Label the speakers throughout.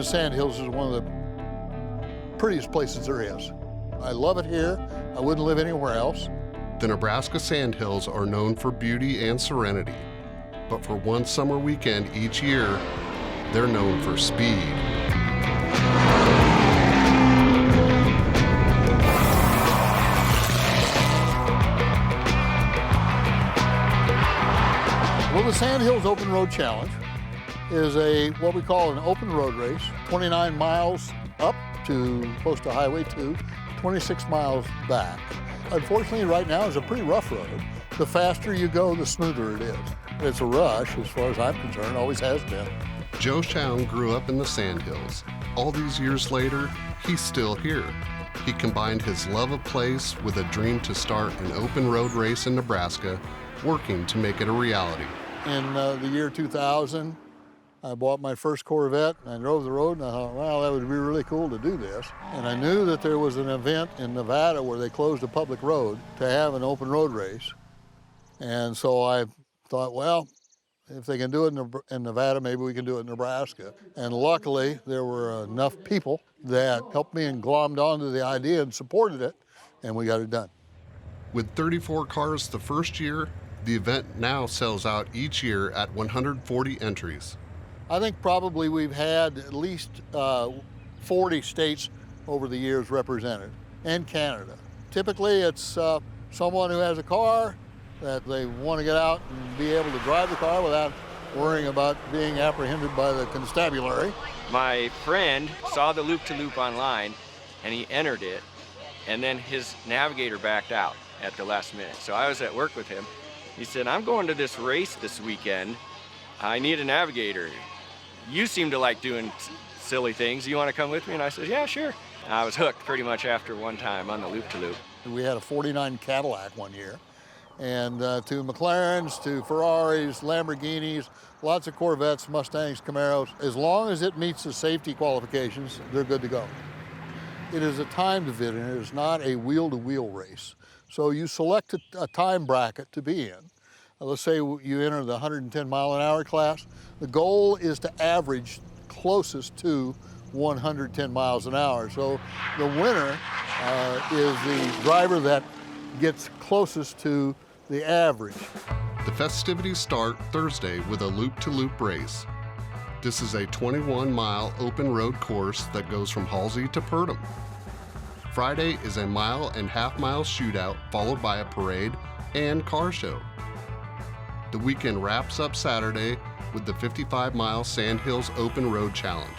Speaker 1: Nebraska Sandhills is one of the prettiest places there is. I love it here. I wouldn't live anywhere else.
Speaker 2: The Nebraska Sandhills are known for beauty and serenity, but for one summer weekend each year, they're known for speed.
Speaker 1: Well, the Sandhills Open Road Challenge is what we call an open road race, 29 miles up to close to Highway 2, 26 miles back. Unfortunately, right now is a pretty rough road. The faster you go, the smoother it is. It's a rush, as far as I'm concerned, always has been.
Speaker 2: Joe Chown grew up in the Sandhills. All these years later, he's still here. He combined his love of place with a dream to start an open road race in Nebraska, working to make it a reality.
Speaker 1: In the year 2000, I bought my first Corvette, and I drove the road, and I thought, wow, that would be really cool to do this. And I knew that there was an event in Nevada where they closed a public road to have an open road race. And so I thought, well, if they can do it in Nevada, maybe we can do it in Nebraska. And luckily, there were enough people that helped me and glommed onto the idea and supported it, and we got it done.
Speaker 2: With 34 cars the first year, the event now sells out each year at 140 entries.
Speaker 1: I think probably we've had at least 40 states over the years represented, and Canada. Typically, it's someone who has a car that they want to get out and be able to drive the car without worrying about being apprehended by the constabulary.
Speaker 3: My friend saw the loop-to-loop online, and he entered it, and then his navigator backed out at the last minute. So I was at work with him. He said, I'm going to this race this weekend. I need a navigator. You seem to like doing silly things. You want to come with me? And I said, yeah, sure. I was hooked pretty much after one time on the loop-to-loop.
Speaker 1: We had a 49 Cadillac one year, and to McLarens, to Ferraris, Lamborghinis, lots of Corvettes, Mustangs, Camaros. As long as it meets the safety qualifications, they're good to go. It is a timed event, and it is not a wheel-to-wheel race. So you select a time bracket to be in. Let's say you enter the 110-mile-an-hour class. The goal is to average closest to 110 miles an hour. So the winner is the driver that gets closest to the average.
Speaker 2: The festivities start Thursday with a loop-to-loop race. This is a 21-mile open road course that goes from Halsey to Purdom. Friday is a mile-and-half-mile shootout, followed by a parade and car show. The weekend wraps up Saturday with the 55-mile Sandhills Open Road Challenge.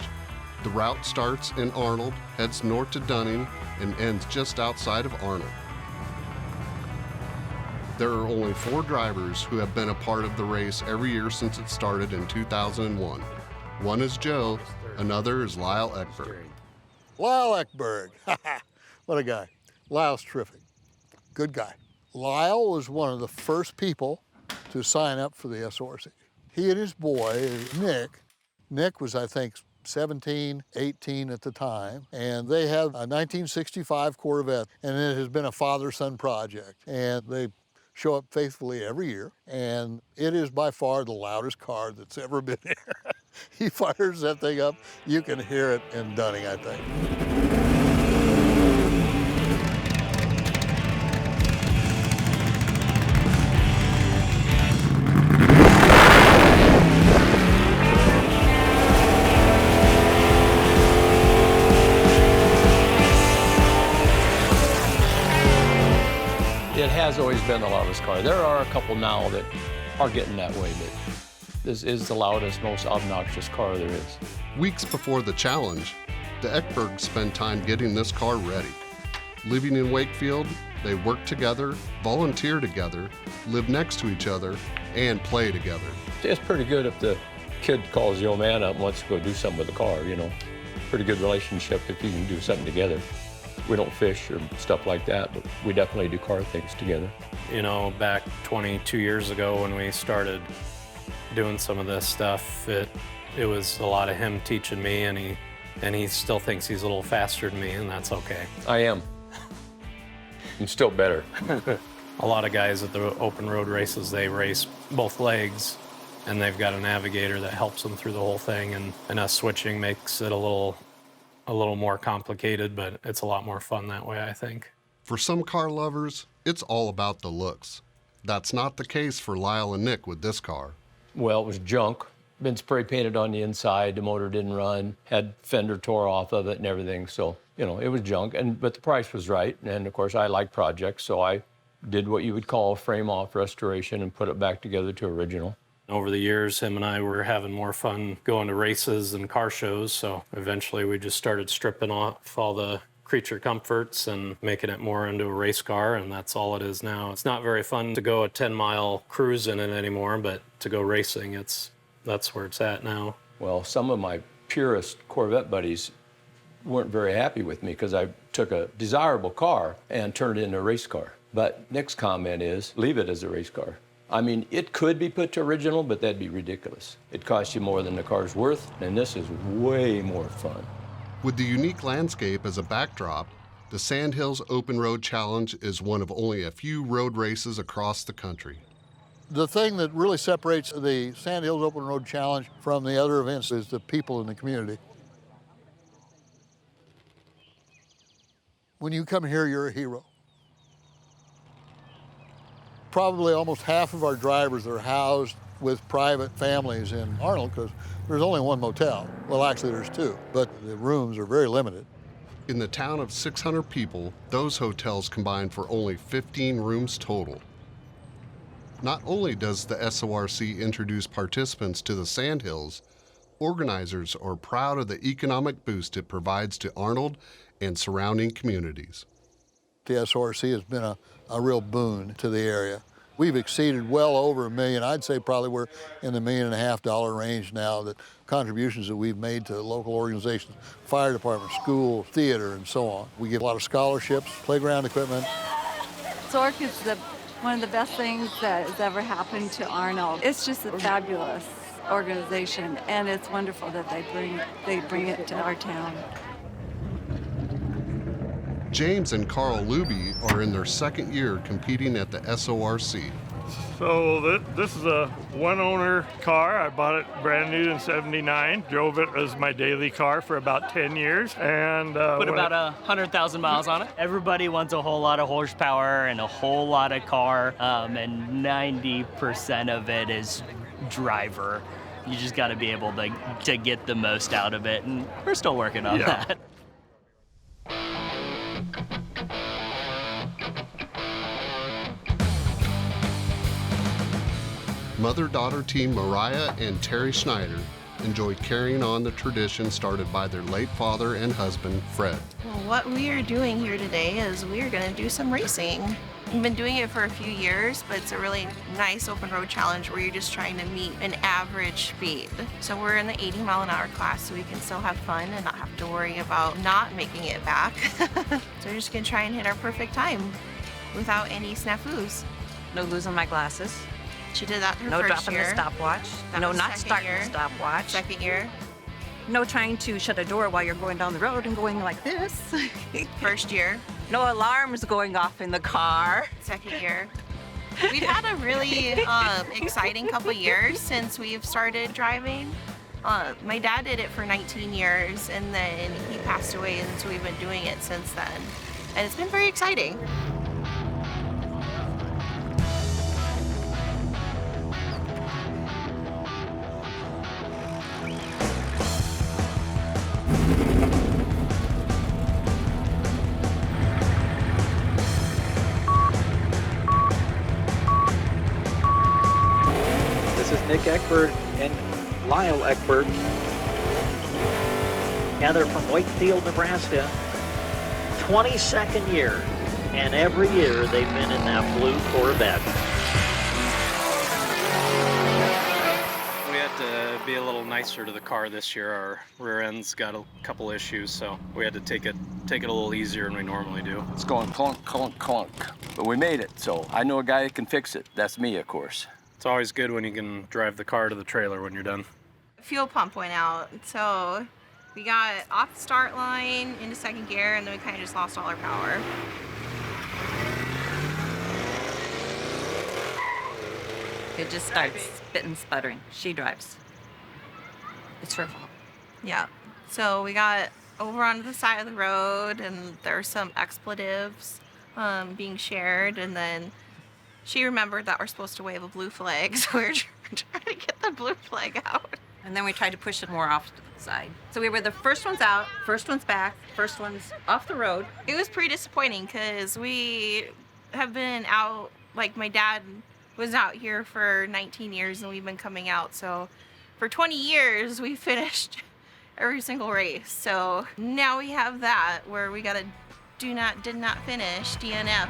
Speaker 2: The route starts in Arnold, heads north to Dunning, and ends just outside of Arnold. There are only 4 drivers who have been a part of the race every year since it started in 2001. One is Joe, another is Lyle Eckberg.
Speaker 1: Lyle Eckberg, what a guy. Lyle's terrific, good guy. Lyle was one of the first people to sign up for the SRC. He and his boy, Nick was, I think, 17, 18 at the time, and they have a 1965 Corvette, and it has been a father-son project. And they show up faithfully every year, and it is by far the loudest car that's ever been here. He fires that thing up, you can hear it in Dunning, I think.
Speaker 4: It has always been the loudest car. There are a couple now that are getting that way, but this is the loudest, most obnoxious car there is.
Speaker 2: Weeks before the challenge, the Eckbergs spend time getting this car ready. Living in Wakefield, they work together, volunteer together, live next to each other, and play together.
Speaker 4: It's pretty good if the kid calls the old man up and wants to go do something with the car, you know. Pretty good relationship if you can do something together. We don't fish or stuff like that, but we definitely do car things together.
Speaker 5: You know, back 22 years ago when we started doing some of this stuff, it was a lot of him teaching me, and he still thinks he's a little faster than me, and that's okay.
Speaker 4: I am. I'm still better.
Speaker 5: A lot of guys at the open road races, they race both legs, and they've got a navigator that helps them through the whole thing, and us switching makes it a little more complicated, but it's a lot more fun that way, I think.
Speaker 2: For some car lovers, it's all about the looks. That's not the case for Lyle and Nick with this car.
Speaker 4: Well, it was junk. Been spray painted on the inside. The motor didn't run. Had fender tore off of it and everything. So, you know, it was junk. But the price was right. And of course, I like projects, so I did what you would call a frame-off restoration and put it back together to original.
Speaker 5: Over the years, him and I were having more fun going to races and car shows. So eventually, we just started stripping off all the creature comforts and making it more into a race car, and that's all it is now. It's not very fun to go a 10-mile cruise in it anymore, but to go racing, that's where it's at now.
Speaker 4: Well, some of my purist Corvette buddies weren't very happy with me because I took a desirable car and turned it into a race car. But Nick's comment is, leave it as a race car. I mean, it could be put to original, but that'd be ridiculous. It costs you more than the car's worth, and this is way more fun.
Speaker 2: With the unique landscape as a backdrop, the Sandhills Open Road Challenge is one of only a few road races across the country.
Speaker 1: The thing that really separates the Sandhills Open Road Challenge from the other events is the people in the community. When you come here, you're a hero. Probably almost half of our drivers are housed with private families in Arnold because there's only one motel. Well, actually there's two, but the rooms are very limited.
Speaker 2: In the town of 600 people, those hotels combine for only 15 rooms total. Not only does the SORC introduce participants to the Sandhills, organizers are proud of the economic boost it provides to Arnold and surrounding communities.
Speaker 1: The SORC has been a real boon to the area. We've exceeded well over $1 million. I'd say probably we're in the $1.5 million range now, that contributions that we've made to local organizations, fire department, schools, theater, and so on. We give a lot of scholarships, playground equipment.
Speaker 6: SORC is one of the best things that has ever happened to Arnold. It's just a fabulous organization, and it's wonderful that they bring it to our town.
Speaker 2: James and Carl Luby are in their second year competing at the SORC.
Speaker 7: So this is a one-owner car. I bought it brand new in '79. Drove it as my daily car for about 10 years. And
Speaker 8: put about 100,000 miles on it. Everybody wants a whole lot of horsepower and a whole lot of car, and 90% of it is driver. You just got to be able to get the most out of it, and we're still working on that.
Speaker 2: Mother-daughter team Mariah and Terry Schneider enjoy carrying on the tradition started by their late father and husband, Fred.
Speaker 9: Well, what we are doing here today is we are going to do some racing. We've been doing it for a few years, but it's a really nice open road challenge where you're just trying to meet an average speed. So we're in the 80-mile-an-hour class, so we can still have fun and not have to worry about not making it back. So we're just going to try and hit our perfect time without any snafus.
Speaker 10: No losing my glasses.
Speaker 9: She did that her
Speaker 10: no
Speaker 9: first
Speaker 10: dropping
Speaker 9: year.
Speaker 10: the stopwatch.
Speaker 9: That
Speaker 10: No,
Speaker 9: was
Speaker 10: not
Speaker 9: second
Speaker 10: starting
Speaker 9: year.
Speaker 10: the stopwatch.
Speaker 9: Second year.
Speaker 10: No trying to shut a door while you're going down the road and going like this.
Speaker 9: First year.
Speaker 10: No alarms going off in the car.
Speaker 9: Second year. We've had a really exciting couple years since we've started driving. My dad did it for 19 years, and then he passed away, and so we've been doing it since then. And it's been very exciting.
Speaker 11: This is Nick Eckberg and Lyle Eckberg. Yeah, they're from Wakefield, Nebraska. 22nd year, and every year they've been in that blue Corvette.
Speaker 5: We had to be a little nicer to the car this year. Our rear end's got a couple issues, so we had to take it a little easier than we normally do.
Speaker 4: It's going clunk, clunk, clunk. But we made it, so I know a guy that can fix it. That's me, of course.
Speaker 5: It's always good when you can drive the car to the trailer when you're done.
Speaker 9: Fuel pump went out, so we got off the start line into second gear, and then we kind of just lost all our power.
Speaker 10: It just starts spitting, sputtering. She drives. It's her fault.
Speaker 9: Yeah. So we got over onto the side of the road, and there's some expletives being shared, and then she remembered that we're supposed to wave a blue flag, so we were trying to get the blue flag out.
Speaker 10: And then we tried to push it more off to the side. So we were the first ones out, first ones back, first ones off the road.
Speaker 9: It was pretty disappointing because we have been out, like my dad was out here for 19 years and we've been coming out. So for 20 years, we finished every single race. So now we have that where we got a did not finish DNF.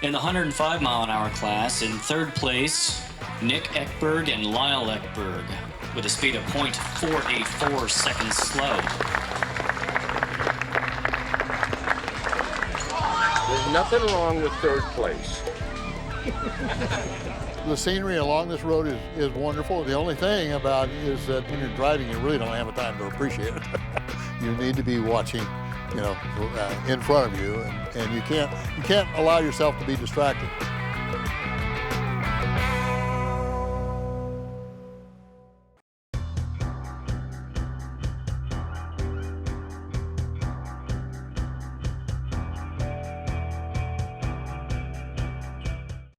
Speaker 12: In the 105 mile an hour class, in third place, Nick Ekberg and Lyle Ekberg with a speed of .484 seconds slow.
Speaker 3: There's nothing wrong with third place.
Speaker 1: The scenery along this road is wonderful. The only thing about it is that when you're driving, you really don't have the time to appreciate it. You need to be watching, in front of you, and you can't allow yourself to be distracted.